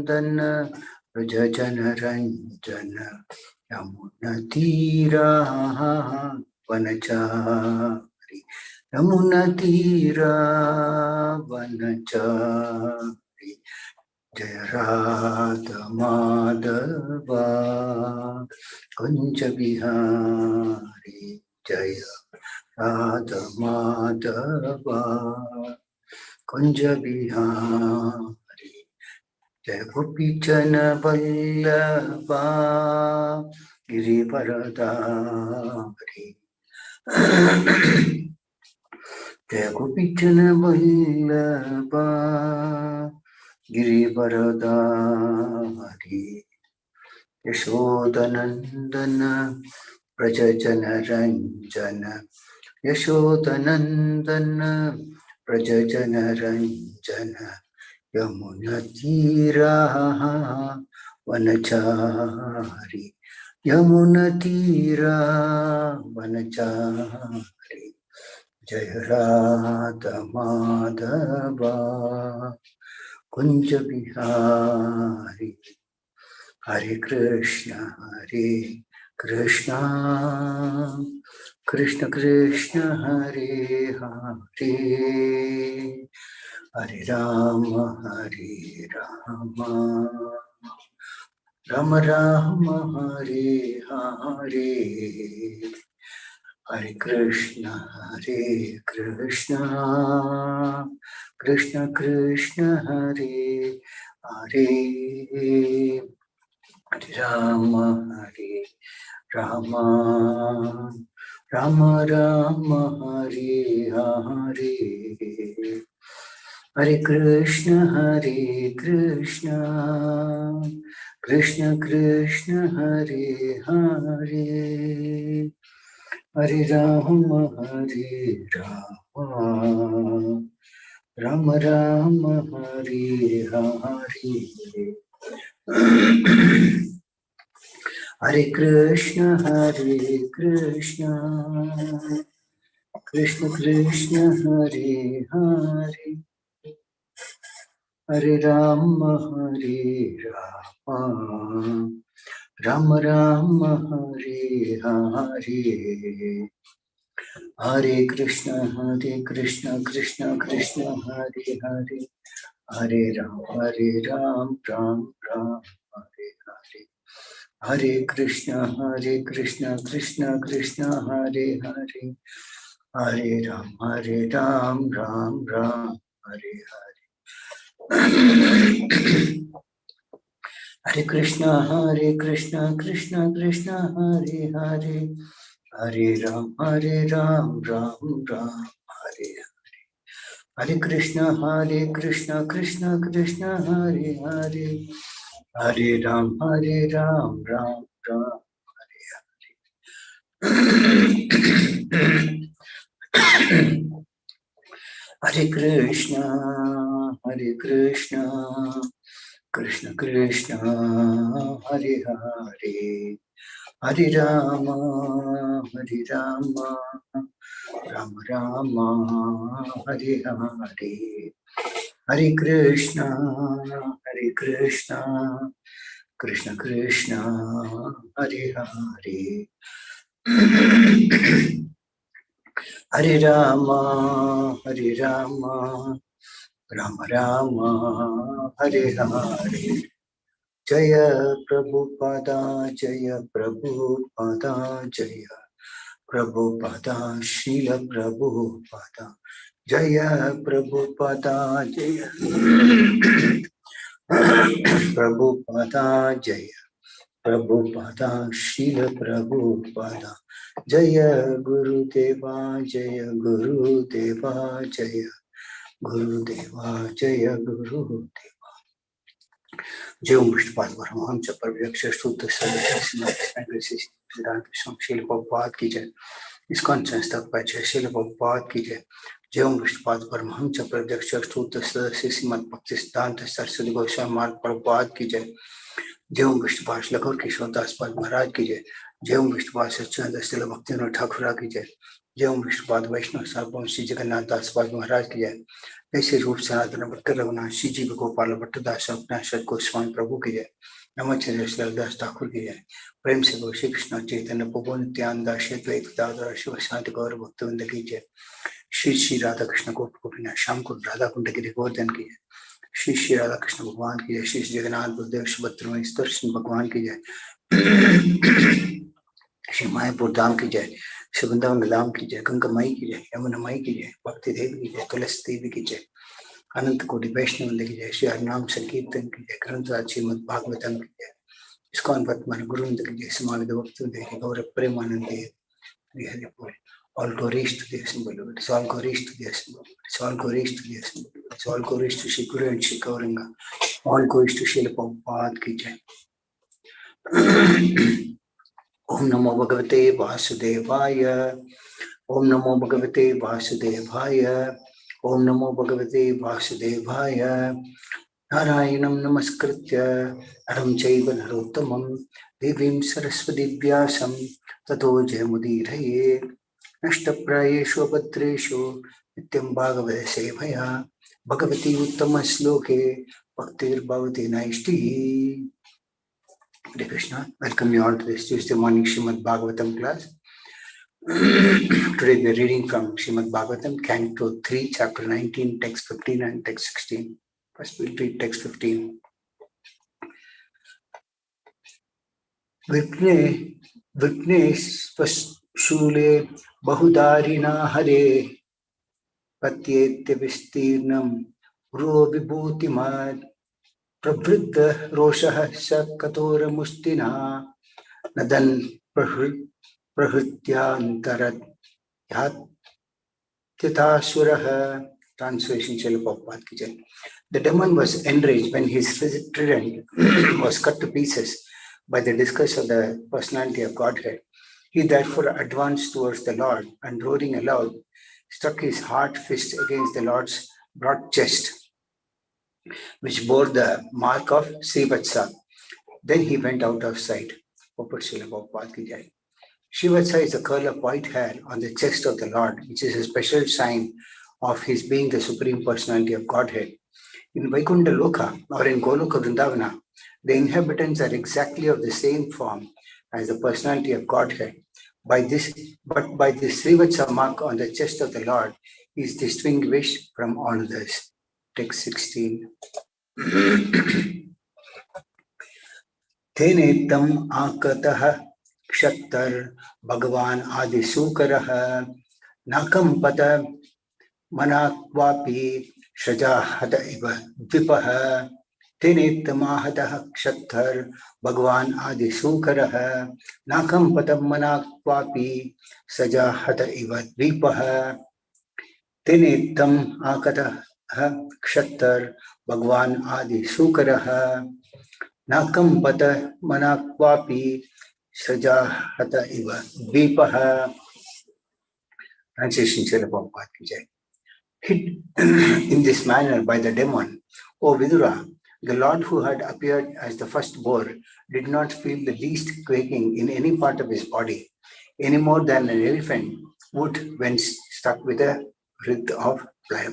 नंदन व्रज जनरंजन यमुनतीरा वनचारी यमुनतीरा वनचारी जय राधा माधवा कुंज बिहारी जय राधा माधवा कुंज बिहारी जय गोपीचन वल्लभा गिरिवरधारी जय गोपीचन वल्लभा गिरिवरधारी यशोदनंदन व्रज जनरंजन यशोदनंदन व्रज जनरंजन यमुनतीरा वनचारी यमुनतीरा वनचारी जय राधा माधवा कुंज बिहारी हरे कृष्ण कृष्ण कृष्ण हरे हरे हरे राम राम राम हरे हरे हरे कृष्ण कृष्ण कृष्ण हरे हरे हरे राम राम राम हरे हरे हरे कृष्ण कृष्ण कृष्ण हरे हरे हरे राम राम हरे हरे हरे कृष्ण कृष्ण कृष्ण हरे हरे हरे राम राम हरे हरे हरे कृष्ण कृष्ण कृष्ण हरे हरे हरे राम राम हरे हरे हरे कृष्ण कृष्ण कृष्ण हरे हरे हरे राम राम हरे हरे हरे कृष्ण कृष्ण कृष्ण हरे हरे हरे राम राम हरे हरे हरे कृष्ण कृष्ण कृष्ण हरे हरे हरे राम राम हरे हरे हरे कृष्ण कृष्ण कृष्ण हरे हरे हरे राम राम हरे हरे हरे कृष्ण कृष्ण कृष्ण हरे हरे हरे राम राम हरे हरे जय प्रभुपादा जय प्रभुपादा श्रील प्रभुपादा जय प्रभुपादा जय प्रभुपादा श्रील प्रभुपादा जय गुरुदेवा जय गुरुदेवा जय गुरुदेवा जय गुरुदेवा जय ओम विष्णुपाद परमहंस परमहंस शुद्ध शील प्रभुपाद की जय। इस्कॉन संस्थापक शील प्रभुपाद की जय। जय ओम विष्णुपाद परमहंस प्रत्यक्ष शुद्ध सदस्य श्रीमद भक्ति सिद्धांत सरस्वती गोस्वामी महाराज प्रभुपाद की जय। जय ओम विष्णुपाद लखोर किशोरदास पाद महाराज की जय। जय ओम विष्णुपाद सच्चिदानंद श्रील भक्तिविनोद ठाकुर की जय। जय ओम विष्णुपाद वैष्णव सर्ववंशी जगन्नाथ दास पाद महाराज की जय। ऐसे रूप सनातन भट्ट रघुनाथ श्री जीव गोपाल भट्टदास अविनाश गोस्वामी प्रभु की जय। नमोचर्य श्रीदास ठाकुर की जय। प्रेम से गो श्री कृष्ण चैतन्य प्रभु नित्यानंद श्वेत दादर शिव शांति गौर भक्तवृंद की जय। श्री श्री राधा कृष्ण गोप गोपीनाथ श्याम कुंड राधा कुंड गिरि गोवर्धन की जय। श्री श्री राधा कृष्ण भगवान की जय। श्री जगन्नाथ बलदेव सुभद्रा सुदर्शन भगवान की जय। श्री मायापुर धाम की जय। श्री वृंदावन धाम की जय। गंगा माई की जय। यमुना माई की जय। भक्ति देवी की जय। तुलसी देवी की जय। अनंत कोटि वैष्णव की जय। श्री हरिनाम संकीर्तन की जय। ग्रंथराज श्रीमद् भागवतम की जय। इस्कॉन पद्मन गुरुवृंद की जय। समावित भक्तवृंद गौर प्रेमानंद हरि बोल। All glories to the symbol. It's all glories to the symbol. It's all glories to the symbol. It's all glories to Shri Guru and Shri Gauranga. All glories to Srila Prabhupada ki jai. Om Namo Bhagavate Vasudevaya. Om Namo Bhagavate Vasudevaya. Om Namo Bhagavate Vasudevaya. Narayanam Namaskritya Aram Chaiva Narottamam Devim Saraswati Vyasam Tato Jayamudiraye नष्टप्रायेषु अपत्रेषु नित्यं भागवते सेवया भगवती उत्तम श्लोके भक्तिर्भवति नैष्टिः. Hare Krishna. Welcome you all to this Tuesday morning Srimad Bhagavatam class. Today we are reading from Srimad Bhagavatam, Canto 3, Chapter 19, Text 15 and Text 16. First we'll read Text 15. Vignesvashule Bahudarina Hare Patyetya Vistirnam Uro Vibhutimad Pravriddha Roshaha Sakatora Mustina Nadan Prahrityantarat Yatyatashuraha. Translation Srila Prabhupada ki jai. The demon was enraged when his trident was cut to pieces by the discourse of the personality of Godhead. He therefore advanced towards the Lord and, roaring aloud, struck his hard fist against the Lord's broad chest, which bore the mark of Srivatsa. Then he went out of sight. Srivatsa is a curl of white hair on the chest of the Lord, which is a special sign of his being the Supreme Personality of Godhead. In Vaikuntha Loka or in Goloka Vrindavana, the inhabitants are exactly of the same form as the Personality of Godhead. But by this Srivatsa mark on the chest of the Lord, he is distinguished from all others. Text 16. Tenetam akatah kshattar bhagavan adisukaraha nakam pada manakvapi shajahata iva dvipaha. Tenetamahataha kshattar bhagavan adisukaraha nakam pada manakvapi sajahata iva dvipaha. Tenetam akatah kshattar bhagavan adisukaraha nakam pada manakvapi sajahata iva dvipaha. Translation Srila Prabhupada ki jai. Hit in this manner by the demon, O Vidura, the Lord who had appeared as the first boar did not feel the least quaking in any part of his body, any more than an elephant would when struck with a wreath of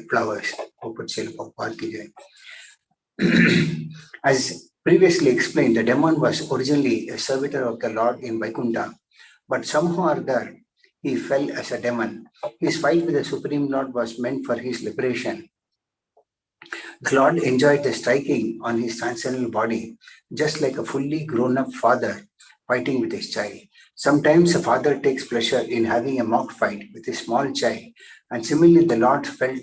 flowers. As previously explained, the demon was originally a servitor of the Lord in Vaikuntha, but somehow or other he fell as a demon. His fight with the Supreme Lord was meant for his liberation. The Lord enjoyed the striking on his transcendental body, just like a fully grown-up father fighting with his child. Sometimes a father takes pleasure in having a mock fight with his small child, and similarly the Lord felt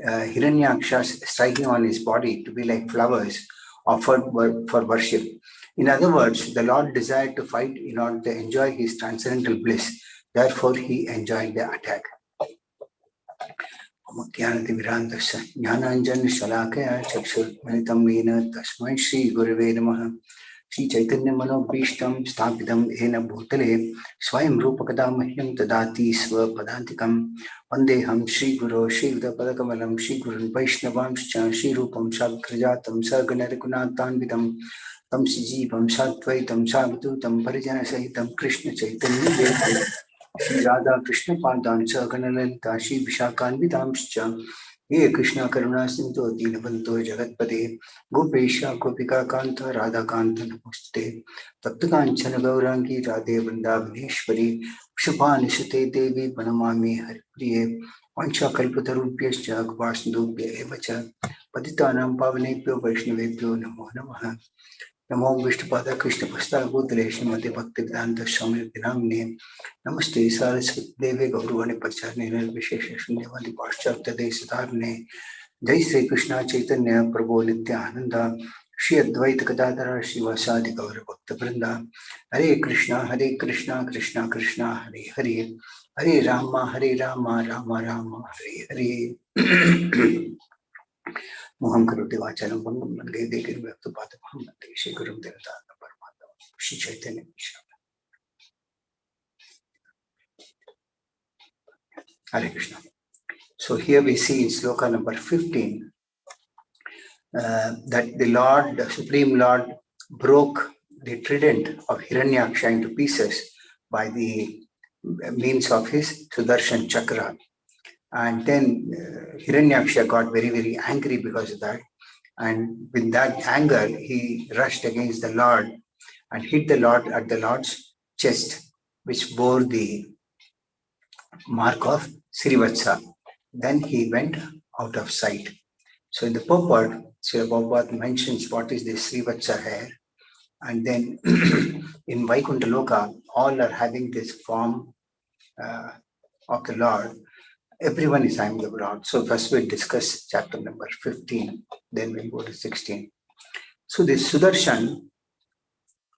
Hiranyakshas striking on his body to be like flowers offered for worship. In other words, the Lord desired to fight in order to enjoy his transcendental bliss. Therefore, he enjoyed the attack. Jnanativirandasya Jnananjan Shalakaya Chakshurmanitam Vena Tasmai Shri Gurave Namaha. Shri Chaitanya Manobhishtam Sthapitam Ena Bhutale Swayam Rupakada Mahyam Tadati Swa Padantikam Vandeham Shri Guru Shri Padakamalam Shri Gurun Vaishnavamscha Shri Rupam Shakrajatam Sarganarikunatanvitam Tam Sijivam Satvaitam Savadutam Parijana Sahitam Krishna Chaitanya Devam Shri Radha Krishna Padan Saganalanta Shri Vishakanvidamscha हे कृष्ण करुणा सिंधु दीनबंधो जगत्पते गोपेश गोपिका कांत राधा कांत नमस्ते तप्त कांचन गौरांगी राधे वृंदावनेश्वरी शुभानुसुते देवी प्रणमामि हरिप्रिये वाञ्छाकल्पतरुभ्यश्च कृपासिन्धुभ्य एव च पतितानां पावनेभ्यो वैष्णवेभ्यो नमो नमः। नमो विष्णुपाद कृष्णपस्ताभूतले श्रीमते भक्तिवेदांत स्वामी नाम्ने नमस्ते सारस्वती देवे गौरवाणी प्रचारणे निर्विशेष शून्यवादी पाश्चात्य देशधारणे जय श्री कृष्ण चैतन्य प्रभु नित्यानंद श्री अद्वैत गदाधर श्रीवासादि गौर भक्त वृंदा हरे कृष्णा कृष्णा कृष्णा हरे हरे हरे राम राम राम हरे हरे मोहं करोति वाचालं भंगं लंघये देहिर्भक्तपादमहं वन्दे श्रीगुरुं देवतां परमात्मनं श्री चैतन्य ईश्वर। Hare Krishna. So here we see in sloka number 15 that the Lord, the Supreme Lord, broke the trident of Hiranyaksha into pieces by the means of his Sudarshan Chakra. And then Hiranyaksha got very, very angry because of that. And with that anger, he rushed against the Lord and hit the Lord at the Lord's chest, which bore the mark of Srivatsa. Then he went out of sight. So in the purport, Srila Prabhupada mentions what is this Srivatsa hair. And then in Vaikuntha Loka, all are having this form of the Lord. Everyone is I'm the Lord. So first we'll discuss chapter number 15, then we'll go to 16. So this Sudarshan,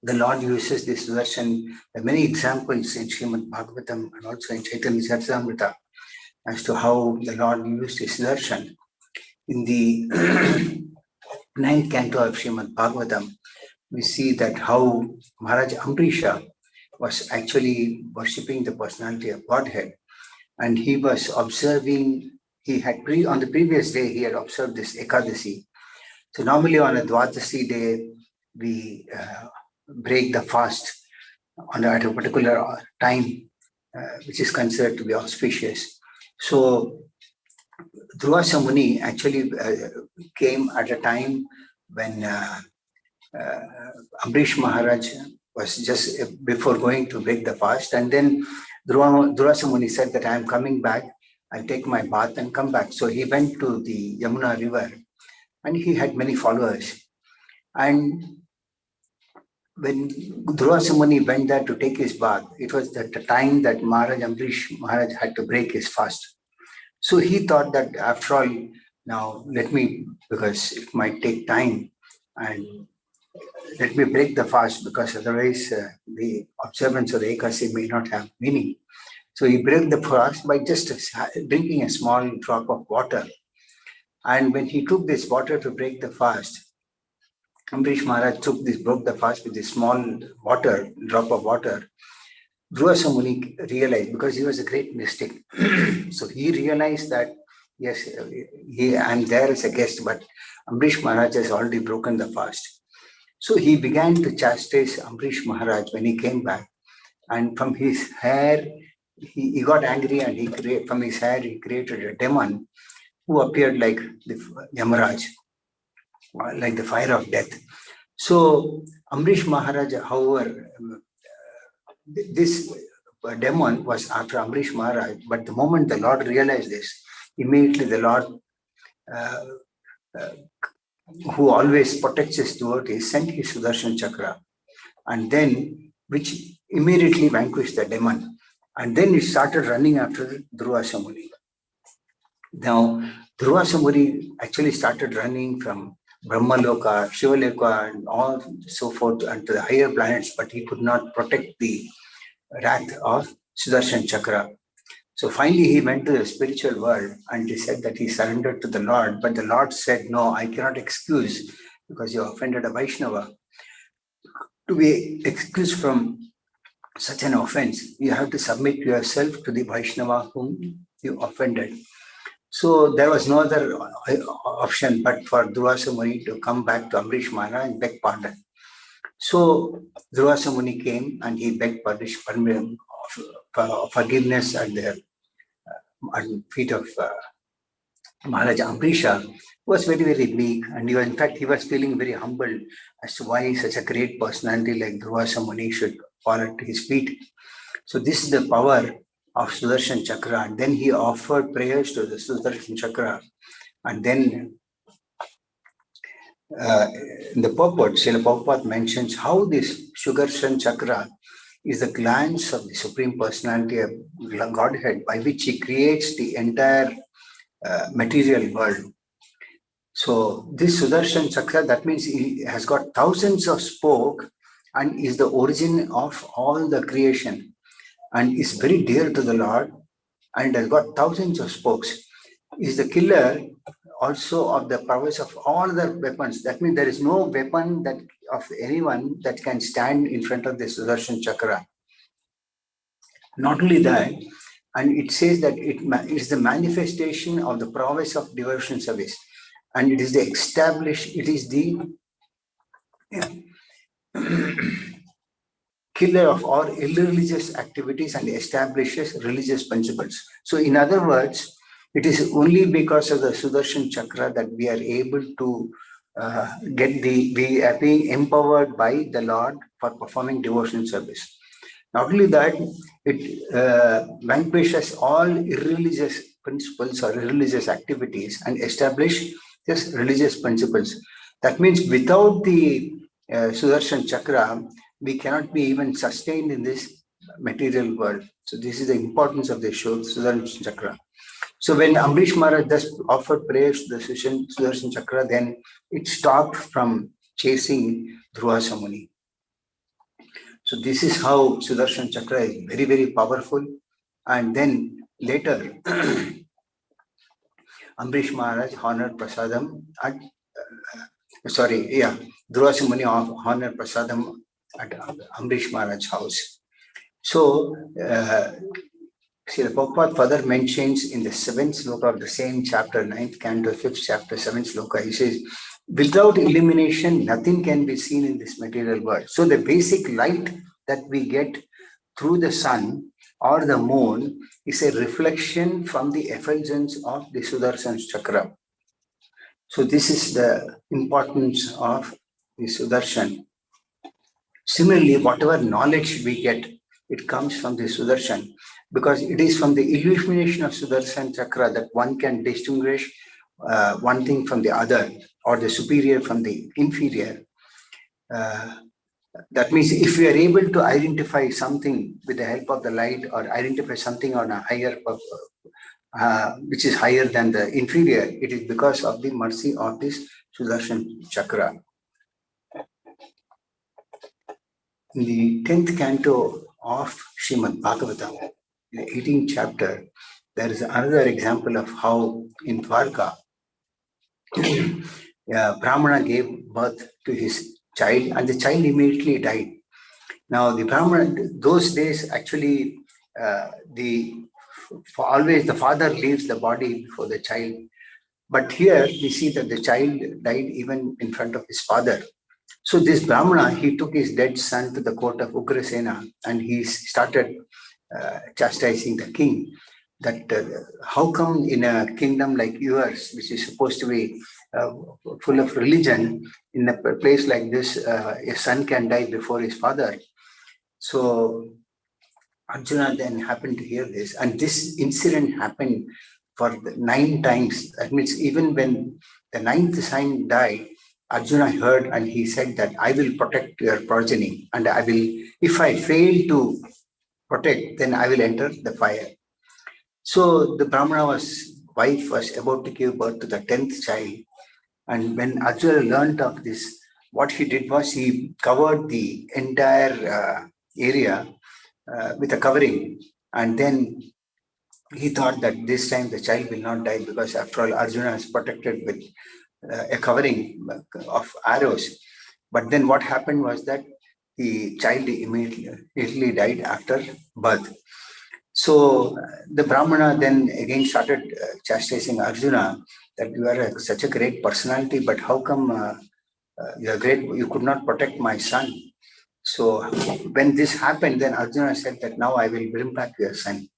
the Lord uses this Sudarshan, there are many examples in Srimad Bhagavatam and also in Chaitanya Charitamrita as to how the Lord used this Sudarshan. In the 9th canto of Srimad Bhagavatam, we see that how Maharaj Ambrisha was actually worshipping the personality of Godhead. And he was observing, he had on the previous day, he had observed this Ekadasi. So normally on a Dwadasi day, we break the fast at a particular time, which is considered to be auspicious. So Durvasa Muni actually came at a time when Ambrish Maharaj was just before going to break the fast, and then Durvasa Muni said that I am coming back, I'll take my bath and come back. So he went to the Yamuna river and he had many followers. And when Durvasa Muni went there to take his bath, it was at the time that Maharaj Ambrish Maharaj had to break his fast. So he thought that after all, now let me, because it might take time, and let me break the fast, because otherwise the observance of the Ekasi may not have meaning. So he broke the fast by just drinking a small drop of water. And when he took this water to break the fast, Ambrish Maharaj broke the fast with a small drop of water. Durvasa Muni realized, because he was a great mystic, so he realized that, yes, I'm there as a guest, but Ambrish Maharaj has already broken the fast. So he began to chastise Ambrish Maharaj when he came back. And from his hair, he got angry, and from his hair he created a demon who appeared like the Yamaraj, like the fire of death. So Ambrish Maharaj, however, this demon was after Ambrish Maharaj, but the moment the Lord realized this, immediately the Lord, who always protects his devotees, sent his Sudarshan Chakra, and then which immediately vanquished the demon. And then it started running after Durvasa Muni. Now, Durvasa Muni actually started running from Brahmaloka, Shivaloka, and all so forth, and to the higher planets, but he could not protect the wrath of Sudarshan Chakra. So finally he went to the spiritual world and he said that he surrendered to the Lord, but the Lord said, no, I cannot excuse, because you offended a Vaishnava. To be excused from such an offense, you have to submit yourself to the Vaishnava whom you offended. So there was no other option but for Durvasa Muni to come back to Ambrish Maharaj and beg pardon. So Durvasa Muni came and he begged forgiveness at the feet of Maharaj Ambrisha was very, very meek, and in fact, he was feeling very humbled as to why such a great personality like Durvasa Muni should fall at his feet. So this is the power of Sudarshan Chakra. And then he offered prayers to the Sudarshan Chakra. And then in the purport, Srila Prabhupada mentions how this Sudarshan Chakra is the glance of the Supreme Personality of Godhead by which he creates the entire material world. So this Sudarshan Chakra, that means he has got thousands of spokes and is the origin of all the creation and is very dear to the Lord and has got thousands of spokes. Is the killer also of the powers of all the weapons. That means there is no weapon that of anyone that can stand in front of the Sudarshan Chakra. Not only that, and it says that it is the manifestation of the prowess of devotion service. And it is the killer of all irreligious activities and establishes religious principles. So in other words, it is only because of the Sudarshan Chakra that we are able to we are being empowered by the Lord for performing devotional service. Not only that, it vanquishes all irreligious principles or irreligious activities and establish just religious principles. That means without the Sudarshan Chakra, we cannot be even sustained in this material world. So this is the importance of the Sudarshan Chakra. So when Ambrish Maharaj just offered prayers to the Sudarshan Chakra, then it stopped from chasing Durvasa Muni. So this is how Sudarshan Chakra is very, very powerful. And then later, Ambrish Maharaj honored Prasadam at, Durvasa Muni honored Prasadam at Ambrish Maharaj's house. So, Srila Prabhupada further mentions in the 7th sloka of the same chapter, 9th canto, 5th chapter, 7th sloka, he says, without illumination, nothing can be seen in this material world. So the basic light that we get through the sun or the moon is a reflection from the effulgence of the Sudarshan Chakra. So this is the importance of the Sudarshan. Similarly, whatever knowledge we get, it comes from the Sudarshan, because it is from the illumination of Sudarshan Chakra that one can distinguish one thing from the other, or the superior from the inferior. That means if we are able to identify something with the help of the light, or identify something on a higher, which is higher than the inferior, it is because of the mercy of this Sudarshan Chakra. In the 10th canto of Srimad Bhagavatam, in the 18th chapter, there is another example of how in Dwarka, Brahmana gave birth to his child and the child immediately died. Now the Brahmana, those days actually, always the father leaves the body before the child. But here we see that the child died even in front of his father. So this Brahmana, he took his dead son to the court of Ugrasena and he started chastising the king that how come in a kingdom like yours, which is supposed to be full of religion, in a place like this, a son can die before his father. So Arjuna then happened to hear this, and this incident happened for 9 times. That means even when the 9th son died, Arjuna heard and he said that I will protect your progeny, and I will, if I fail to protect, then I will enter the fire. So the Brahmana's wife was about to give birth to the 10th child. And when Arjuna learned of this, what he did was he covered the entire area with a covering. And then he thought that this time the child will not die, because after all, Arjuna is protected with a covering of arrows. But then what happened was that the child immediately died after birth. So the Brahmana then again started chastising Arjuna that you are such a great personality, but how come you are great, you could not protect my son? So when this happened, then Arjuna said that now I will bring back your son.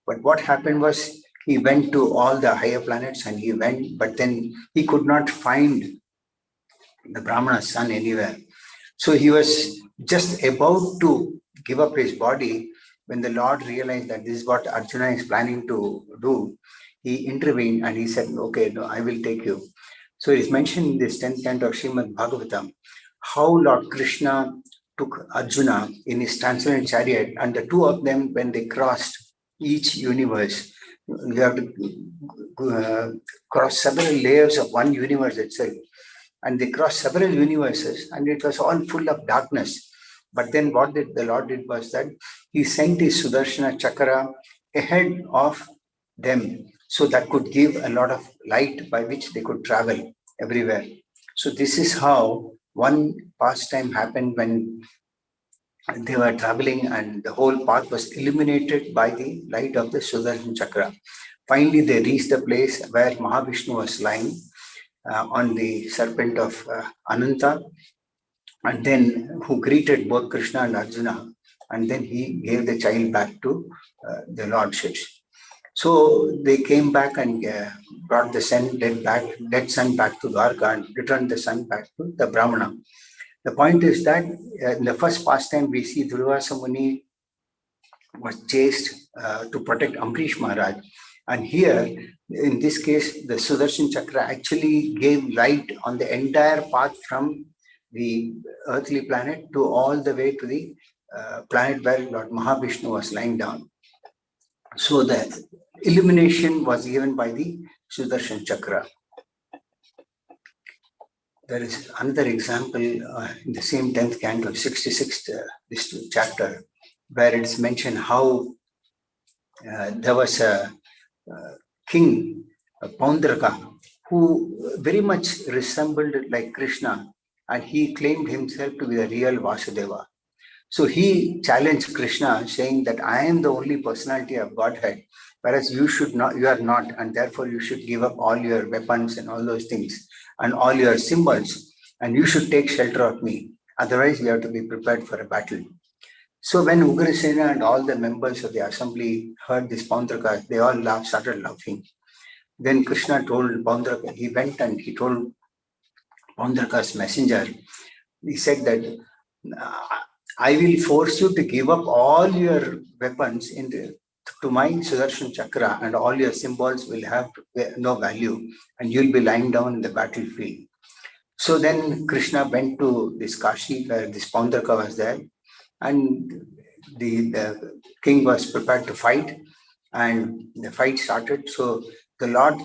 But what happened was he went to all the higher planets and he went, but then he could not find the Brahmana's son anywhere. So he was just about to give up his body when the Lord realized that this is what Arjuna is planning to do. He intervened and he said, okay, no, I will take you. So it is mentioned in this 10th canto of Srimad Bhagavatam how Lord Krishna took Arjuna in his transcendent chariot, and the two of them, when they crossed each universe, you have to cross several layers of one universe itself. And they crossed several universes, and it was all full of darkness. But then what the Lord did was that he sent his Sudarshana Chakra ahead of them, so that could give a lot of light by which they could travel everywhere. So this is how one pastime happened when they were traveling, and the whole path was illuminated by the light of the Sudarshan Chakra. Finally, they reached the place where Mahavishnu was lying on the serpent of Ananta, and then who greeted both Krishna and Arjuna, and then he gave the child back to the lordships. So they came back and brought the dead son back to Dwarka, and returned the son back to the Brahmana. The point is that in the first pastime we see Durvasa Muni was chased to protect Amrish Maharaj. And here, in this case, the Sudarshan Chakra actually gave light on the entire path from the earthly planet to all the way to the planet where Lord Mahavishnu was lying down. So the illumination was given by the Sudarshan Chakra. There is another example in the same 10th canto, 66th chapter, where it is mentioned how there was a king, Paundraka, who very much resembled like Krishna, and he claimed himself to be the real Vasudeva. So he challenged Krishna, saying that I am the only personality of Godhead, whereas you are not, and therefore you should give up all your weapons and all those things and all your symbols, and you should take shelter of me. Otherwise, you have to be prepared for a battle. So when Ugrasena and all the members of the assembly heard this Paundraka, they all started laughing. Then Krishna told Paundraka, he went and he told Paundraka's messenger, he said that I will force you to give up all your weapons to my Sudarshan Chakra, and all your symbols will have no value, and you'll be lying down in the battlefield. So then Krishna went to this Kashi where this Paundraka was there, and the king was prepared to fight, and the fight started. So the Lord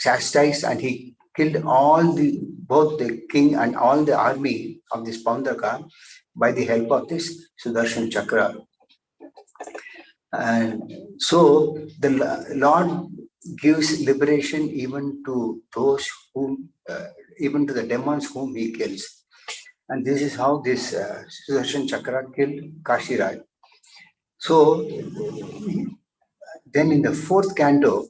chastised, and he killed both the king and all the army of this Paundraka by the help of this Sudarshan Chakra. And so the Lord gives liberation even to those whom, even to the demons whom he kills. And this is how this Sudarshan Chakra killed Kashiraj. So then in the fourth canto,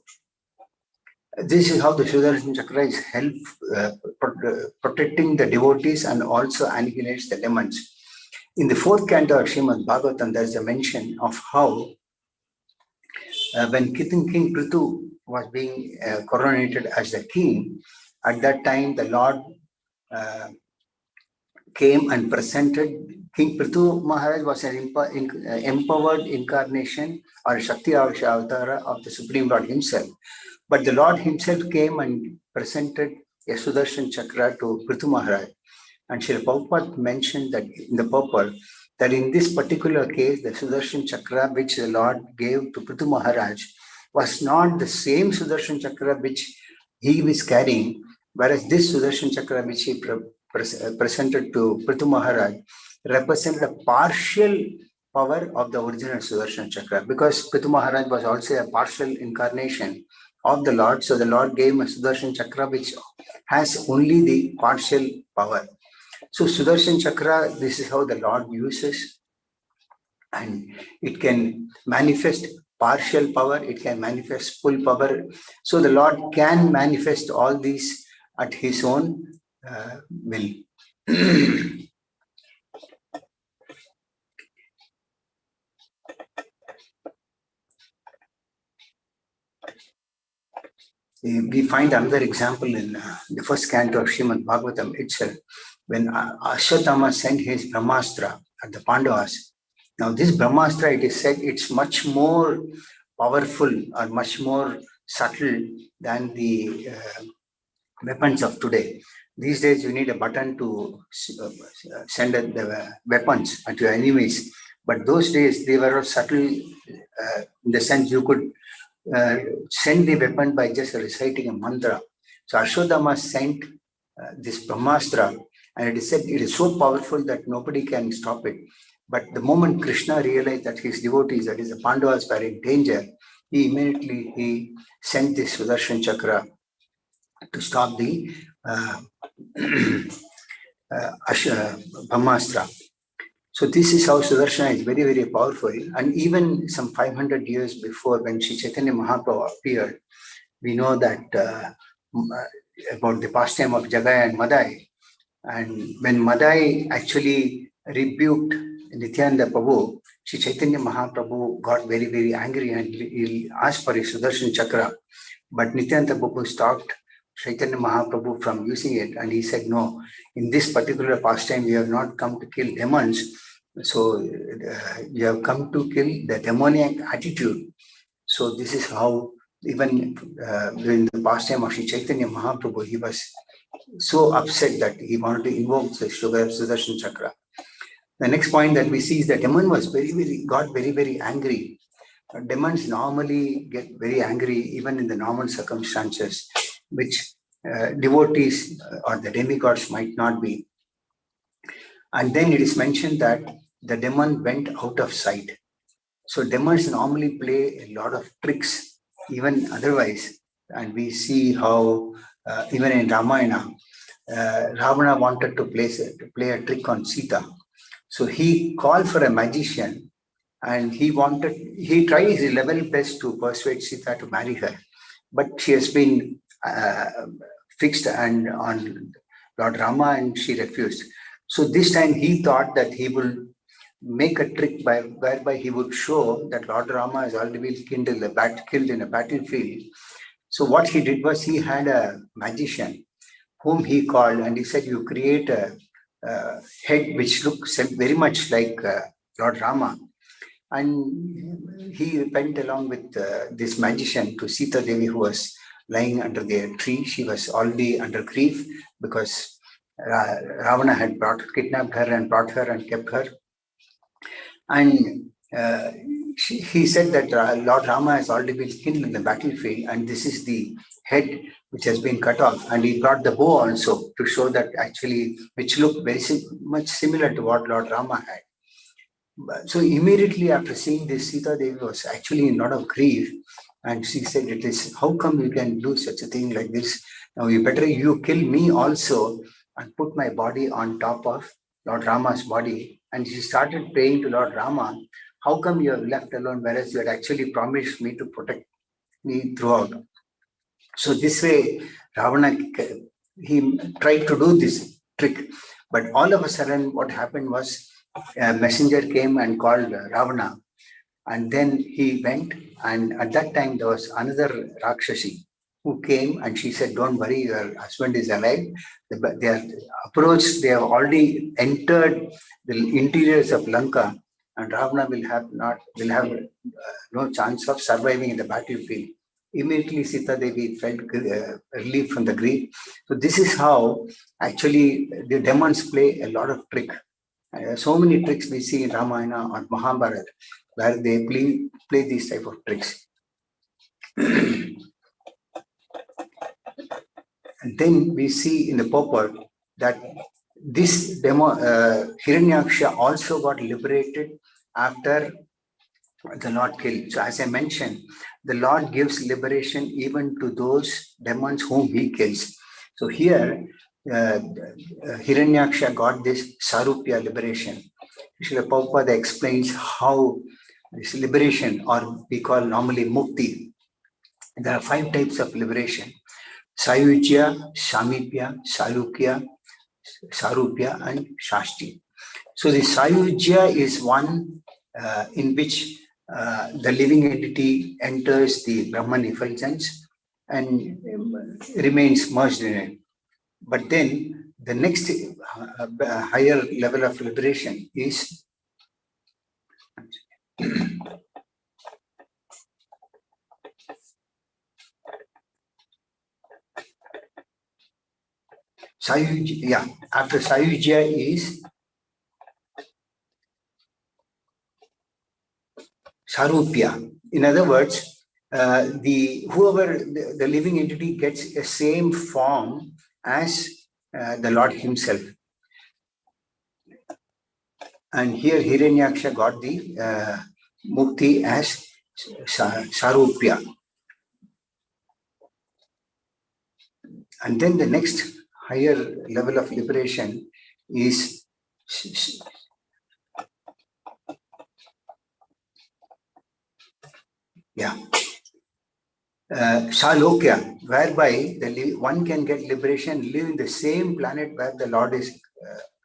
this is how the Sudarshan Chakra is protecting the devotees and also annihilates the demons. In the fourth canto of Srimad Bhagavatam, there is a mention of how when King Prithu was being coronated as the king, at that time the Lord came and presented. King Prithu Maharaj was an empowered incarnation or Shakti Avatara of the Supreme Lord himself. But the Lord himself came and presented a Sudarshan Chakra to Prithu Maharaj. And Srila Prabhupada mentioned that in the purport, that in this particular case, the Sudarshan Chakra which the Lord gave to Prithu Maharaj was not the same Sudarshan Chakra which he was carrying, whereas this Sudarshan Chakra which he presented to Prithu Maharaj represented a partial power of the original Sudarshan Chakra, because Prithu Maharaj was also a partial incarnation of the Lord. So the Lord gave him a Sudarshan Chakra which has only the partial power. So Sudarshan Chakra, this is how the Lord uses, and it can manifest partial power, it can manifest full power. So the Lord can manifest all these at his own will. find another example in the first canto of Srimad Bhagavatam itself, when Ashwatthama sent his Brahmastra at the Pandavas. Now this Brahmastra, it is said, it's much more powerful or much more subtle than the weapons of today. These days you need a button to send the weapons at your enemies. But those days they were subtle in the sense you could send the weapon by just reciting a mantra. So Ashwatthama sent this Brahmastra, and it is said it is so powerful that nobody can stop it. But the moment Krishna realized that his devotees, that is the Pandavas, were in danger, he immediately sent this Sudarshan Chakra to stop the Brahmastra. So this is how Sudarshana is very, very powerful. And even some 500 years before, when Sri Chaitanya Mahaprabhu appeared, we know that about the pastime of Jagai and Madai. And when Madai actually rebuked Nityananda Prabhu, Sri Chaitanya Mahaprabhu got very, very angry and he asked for a Sudarshan Chakra. But Nityananda Prabhu stopped Chaitanya Mahaprabhu from using it, and he said, no, in this particular pastime, we have not come to kill demons. So you have come to kill the demoniac attitude. So this is how, even during the pastime of Sri Chaitanya Mahaprabhu, he was so upset that he wanted to invoke the Sudarshan Chakra. The next point that we see is that demon was got very, very angry. Demons normally get very angry even in the normal circumstances, which devotees or the demigods might not be. And then it is mentioned that the demon went out of sight. So demons normally play a lot of tricks, even otherwise. And we see how even in Ramayana, Ravana wanted to play a trick on Sita. So he called for a magician, and he tried his level best to persuade Sita to marry her. But she has been fixed and on Lord Rama, and she refused. So this time he thought that he will make a trick whereby he would show that Lord Rama has already been killed in a battlefield. So what he did was, he had a magician whom he called, and he said, you create a head which looks very much like Lord Rama. And he went along with this magician to Sita Devi, who was lying under the tree. She was already under grief because Ravana had kidnapped her and brought her and kept her. And he said that Lord Rama has already been killed in the battlefield, and this is the head which has been cut off. And he brought the bow also to show that actually, which looked very much similar to what Lord Rama had. So immediately after seeing this, Sita Devi was actually in a lot of grief, and she said, "It is, how come you can do such a thing like this? Now you kill me also and put my body on top of Lord Rama's body." And she started praying to Lord Rama, "How come you have left alone, whereas you had actually promised me to protect me throughout?" So this way, Ravana, he tried to do this trick, but all of a sudden what happened was, a messenger came and called Ravana, and then he went, and at that time there was another Rakshasi who came, and she said, "Don't worry, your husband is alive." They are approached, they have already entered the interiors of Lanka, and Ravana will have no chance of surviving in the battlefield. Immediately Sita Devi felt relief from the grief. So this is how actually the demons play a lot of trick. So many tricks we see in Ramayana or Mahabharata where they play these type of tricks. And then we see in the purport that this Hiranyaksha also got liberated after the Lord killed. So as I mentioned, the Lord gives liberation even to those demons whom he kills. So here, Hiranyaksha got this Sarupya liberation. Srila Prabhupada explains how this liberation, or we call normally mukti, there are 5 types of liberation: Sayujya, Samipya, Salukya, Sarupya, and Shashti. So the Sayujya is one in which the living entity enters the Brahman effulgence, and remains merged in it. But then the next higher level of liberation is Sayujya. Yeah, after Sayujya is Sarupya. In other words, the living entity gets a same form as the Lord himself. And here Hiranyaksha got the mukti as Sarupya. And then the next higher level of liberation is Salokya, whereby one can get liberation, live in the same planet where the Lord is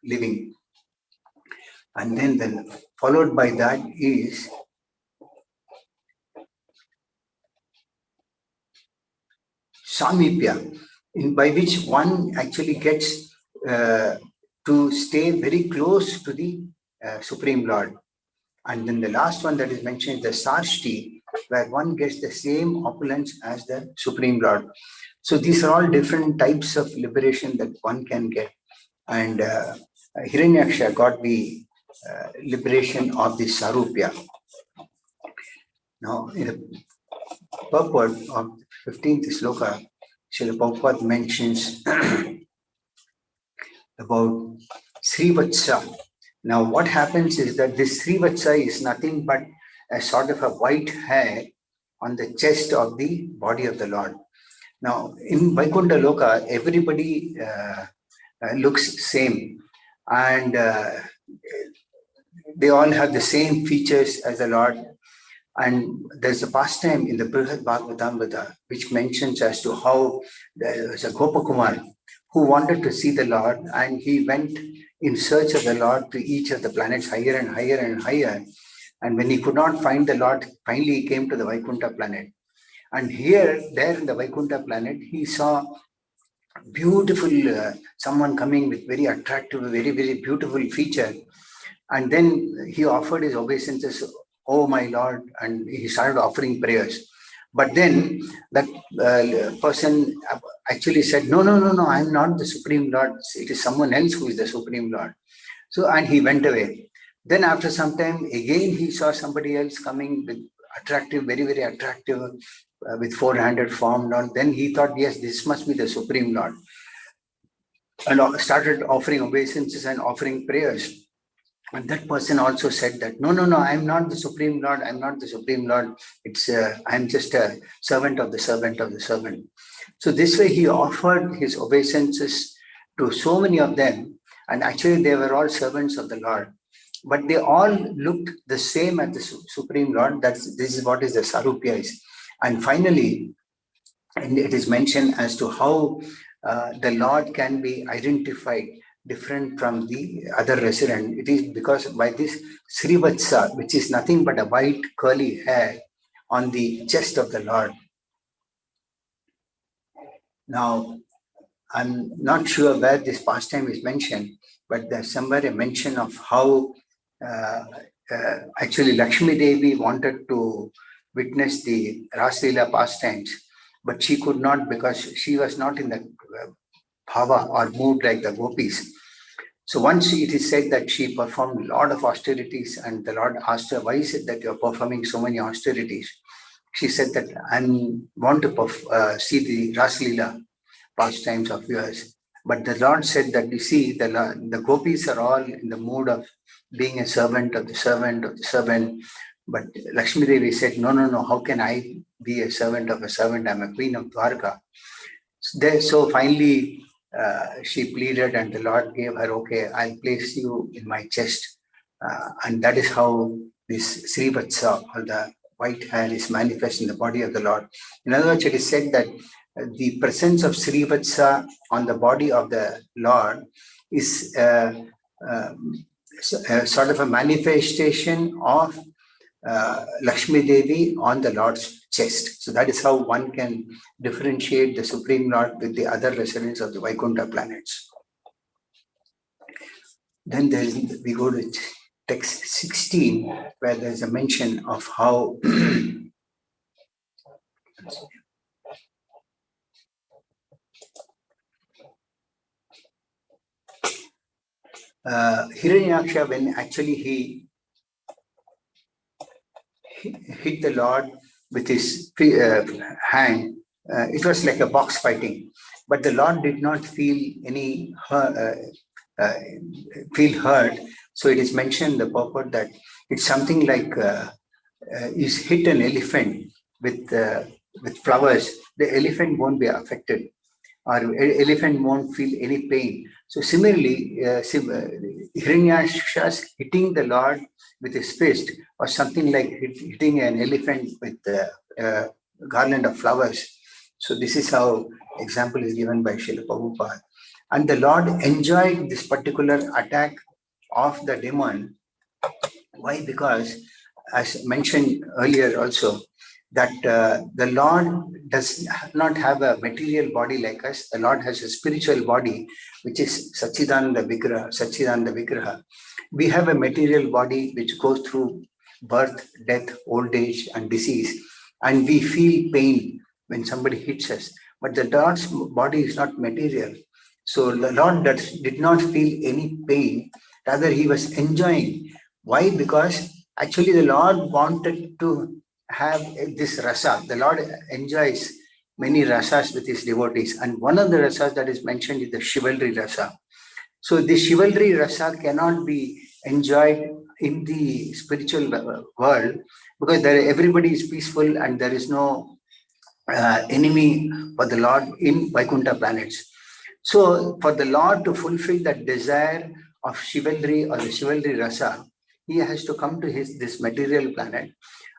living. And then followed by that is Samipya, by which one actually gets to stay very close to the Supreme Lord. And then the last one that is mentioned is the Sarshti, where one gets the same opulence as the Supreme Lord. So these are all different types of liberation that one can get. And Hiranyaksha got the liberation of the Sarupya. Now, in the purport of 15th sloka, Srila Prabhupada mentions about Srivatsa. Now, what happens is that this Srivatsa is nothing but a sort of a white hair on the chest of the body of the Lord. Now, in Vaikuntha Loka, everybody looks same, and they all have the same features as the Lord. And there's a pastime in the Brihad Bhagavatamrita which mentions as to how there was a Gopakumar who wanted to see the Lord, and he went in search of the Lord to each of the planets higher and higher and higher. And when he could not find the Lord, finally he came to the Vaikuntha planet. And there in the Vaikuntha planet, he saw beautiful someone coming with very attractive, very, very beautiful feature. And then he offered his obeisances, "Oh my Lord," and he started offering prayers. But then that person actually said, "No, no, no, no, I'm not the Supreme Lord. It is someone else who is the Supreme Lord." So, and he went away. Then after some time, again, he saw somebody else coming with attractive, very, very attractive, with four-handed form. Then he thought, yes, this must be the Supreme Lord. And started offering obeisances and offering prayers. And that person also said that, "No, no, no, I'm not the Supreme Lord. I'm not the Supreme Lord. I'm just a servant of the servant of the servant." So this way he offered his obeisances to so many of them. And actually they were all servants of the Lord. But they all looked the same as the Supreme Lord. This is what is the Sarupya is. And finally, it is mentioned as to how the Lord can be identified different from the other resident. It is because by this Srivatsa, which is nothing but a white curly hair on the chest of the Lord. Now, I'm not sure where this pastime is mentioned, but there's somewhere a mention of how actually Lakshmi Devi wanted to witness the Raslila pastimes, but she could not because she was not in the bhava or mood like the gopis. So once it is said that she performed a lot of austerities, and the Lord asked her, "Why is it that you're performing so many austerities?" She said that, "I want to see the Raslila pastimes of yours." But the Lord said that, "You see, the gopis are all in the mood of being a servant of the servant of the servant." But Lakshmi Devi said, "No, no, no, how can I be a servant of a servant? I'm a queen of Dwarka." So finally, she pleaded, and the Lord gave her, "Okay, I'll place you in my chest." And that is how this Srivatsa, or the white hair, is manifest in the body of the Lord. In other words, it is said that the presence of Srivatsa on the body of the Lord is sort of a manifestation of Lakshmi Devi on the Lord's chest. So that is how one can differentiate the Supreme Lord with the other residents of the Vaikuntha planets. Then we go to text 16, where there's a mention of how Hiranyaksha, when actually he hit the Lord with his hand, it was like a box fighting, but the Lord did not feel any feel hurt. So it is mentioned the purport that it's something like is hit an elephant with flowers, the elephant won't be affected, or elephant won't feel any pain. So similarly, Hiranyaksha's hitting the Lord with his fist or something like hitting an elephant with a garland of flowers. So this is how example is given by Srila Prabhupada. And the Lord enjoyed this particular attack of the demon. Why? Because, as mentioned earlier also, that the Lord does not have a material body like us. The Lord has a spiritual body, which is Satchidananda Vigraha. We have a material body which goes through birth, death, old age, and disease, and we feel pain when somebody hits us. But the Lord's body is not material. So the Lord did not feel any pain, rather he was enjoying. Why? Because actually the Lord wanted to have this rasa. The Lord enjoys many rasas with his devotees, and one of the rasas that is mentioned is the chivalry rasa. So the chivalry rasa cannot be enjoyed in the spiritual world, because everybody is peaceful and there is no enemy for the Lord in Vaikuntha planets. So for the Lord to fulfill that desire of chivalry or the chivalry rasa, he has to come to this material planet.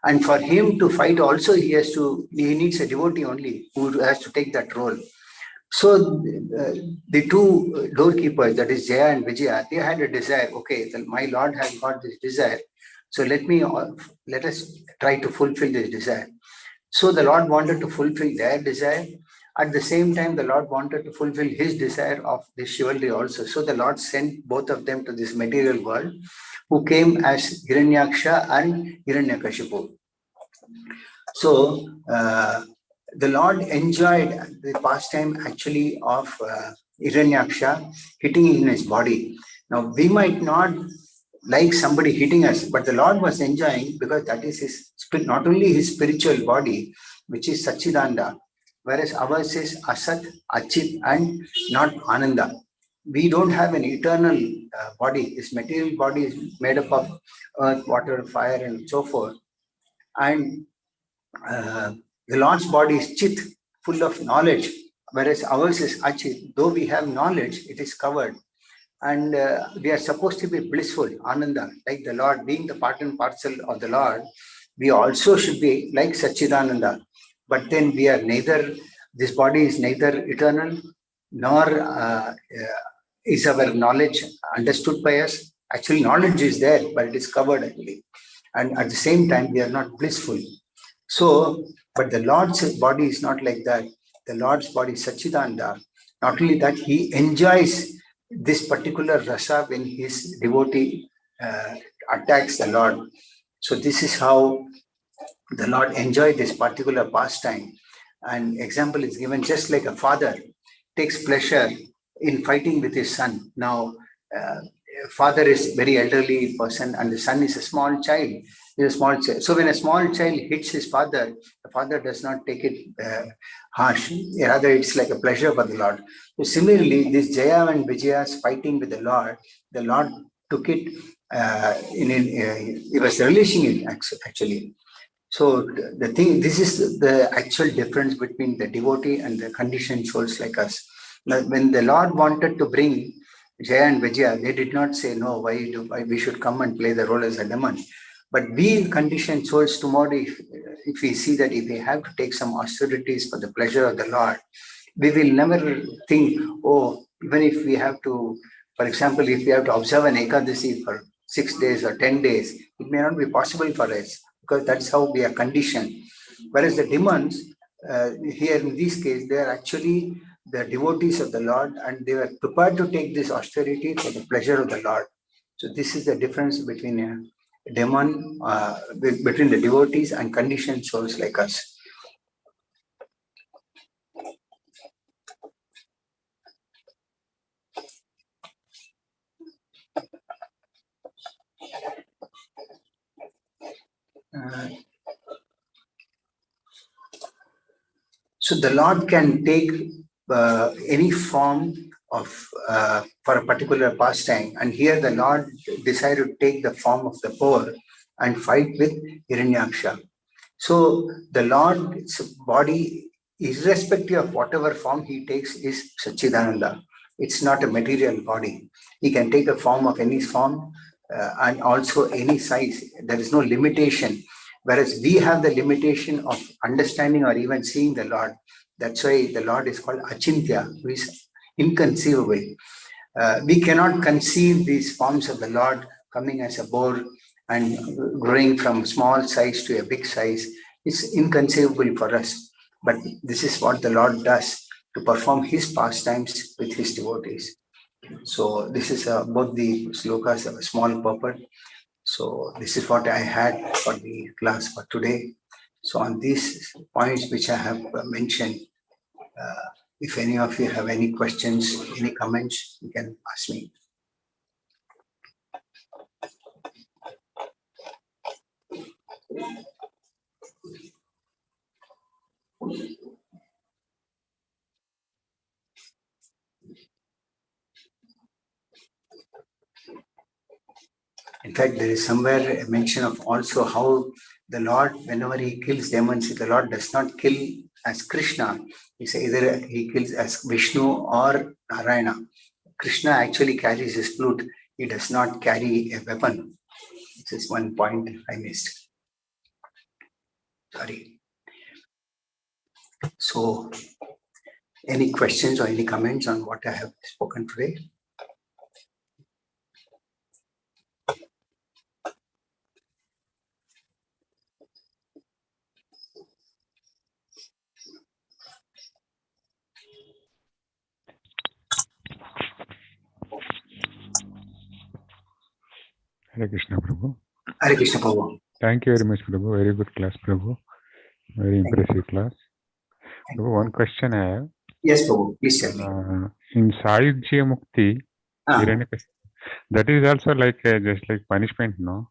And for him to fight also, he needs a devotee only who has to take that role. So the two doorkeepers, that is Jaya and Vijaya, they had a desire. Okay, my Lord has got this desire, so let us try to fulfill this desire. So the Lord wanted to fulfill their desire. At the same time, the Lord wanted to fulfill his desire of this chivalry also. So the Lord sent both of them to this material world, who came as Hiranyaksha and Hiranyakashipu. So the Lord enjoyed the pastime actually of Hiranyaksha hitting in his body. Now we might not like somebody hitting us, but the Lord was enjoying, because that is his not only his spiritual body, which is Satchidananda, whereas ours is Asat, Achit, and not Ananda. We don't have an eternal body. This material body is made up of earth, water, fire, and so forth. And the Lord's body is Chit, full of knowledge, whereas ours is Achit. Though we have knowledge, it is covered. And we are supposed to be blissful, Ananda, like the Lord, being the part and parcel of the Lord. We also should be like Satchidananda. But then we are neither, this body is neither eternal, nor is our knowledge understood by us. Actually, knowledge is there, but it is covered actually. And at the same time, we are not blissful. So, but the Lord's body is not like that. The Lord's body is Satchidananda. Not only that, he enjoys this particular rasa when his devotee attacks the Lord. So this is how the Lord enjoyed this particular pastime. And example is given, just like a father takes pleasure in fighting with his son. Now, father is very elderly person and the son is a small child. He's a small child. So when a small child hits his father, the father does not take it harsh. Rather, it's like a pleasure for the Lord. So similarly, this Jaya and Vijaya's fighting with the Lord took it he was relishing it actually. So the thing, this is the actual difference between the devotee and the conditioned souls like us. Now, when the Lord wanted to bring Jaya and Vijaya, they did not say, no, why we should come and play the role as a demon. But we conditioned souls tomorrow, if we see that if we have to take some austerities for the pleasure of the Lord, we will never think, oh, even if we have to, for example, if we have to observe an Ekadasi for 6 days or 10 days, it may not be possible for us. because that's how we are conditioned. Whereas the demons, here in this case, they are actually the devotees of the Lord, and they were prepared to take this austerity for the pleasure of the Lord. So this is the difference between a demon, between the devotees and conditioned souls like us. So the Lord can take any form of for a particular pastime, and here the Lord decided to take the form of the poor and fight with Hiranyaksha. So the Lord's body, irrespective of whatever form he takes, is Satchidananda. It's not a material body. He can take a form of any form and also any size. There is no limitation. Whereas we have the limitation of understanding or even seeing the Lord. That's why the Lord is called Achintya, who is inconceivable. We cannot conceive these forms of the Lord coming as a boar and growing from small size to a big size. It's inconceivable for us. But this is what the Lord does to perform his pastimes with his devotees. So this is both the slokas of a small purport. So this is what I had for the class for today. So on these points which I have mentioned, if any of you have any questions, any comments, you can ask me. In fact, there is somewhere a mention of also how the Lord, whenever he kills demons, the Lord does not kill as Krishna. It's either he kills as Vishnu or Narayana. Krishna actually carries his flute. He does not carry a weapon. This is one point I missed. Sorry. So, any questions or any comments on what I have spoken today? Hare Krishna, Prabhu. Hare Krishna, Prabhu. Thank you very much, Prabhu. Very good class, Prabhu. Very impressive class. Prabhu, one question I have. Yes, Prabhu. Please tell me. In Sayujya Mukti, that is also like just like punishment, no?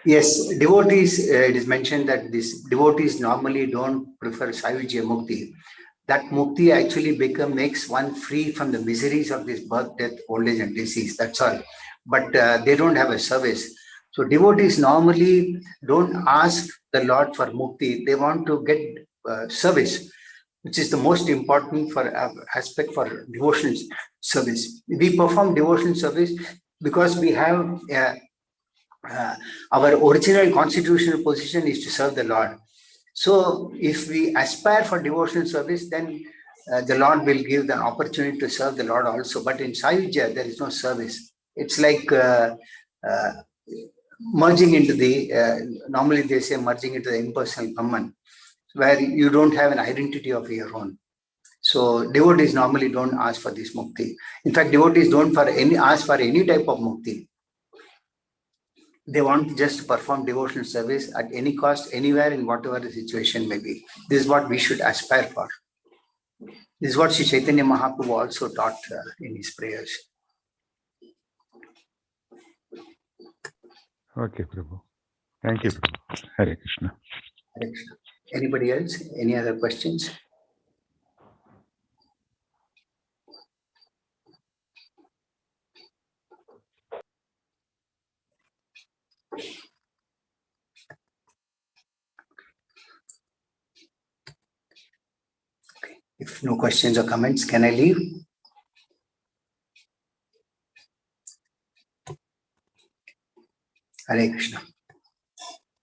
Yes, devotees, it is mentioned that these devotees normally don't prefer Sayujya Mukti. That Mukti actually makes one free from the miseries of this birth, death, old age and disease. That's all. But they don't have a service. So devotees normally don't ask the Lord for Mukti. They want to get service, which is the most important for aspect for devotional service. We perform devotional service because we have our original constitutional position is to serve the Lord. So if we aspire for devotional service, then the Lord will give the opportunity to serve the Lord also. But in Sayujya, there is no service. It's like merging into the, normally they say merging into the impersonal Brahman, where you don't have an identity of your own. So devotees normally don't ask for this mukti. In fact, devotees don't ask for any type of mukti. They want just to perform devotional service at any cost, anywhere, in whatever the situation may be. This is what we should aspire for. This is what Sri Chaitanya Mahaprabhu also taught in his prayers. Okay, Prabhu. Thank you, Prabhu. Hare Krishna. Hare Krishna. Anybody else? Any other questions? Okay. If no questions or comments, can I leave? Hare Krishna.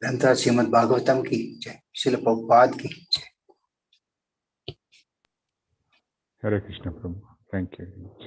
Grantha Srimad Bhagavatam ki jai. Srila Prabhupada ki jai. Hare Krishna, Prabhu. Thank you very much.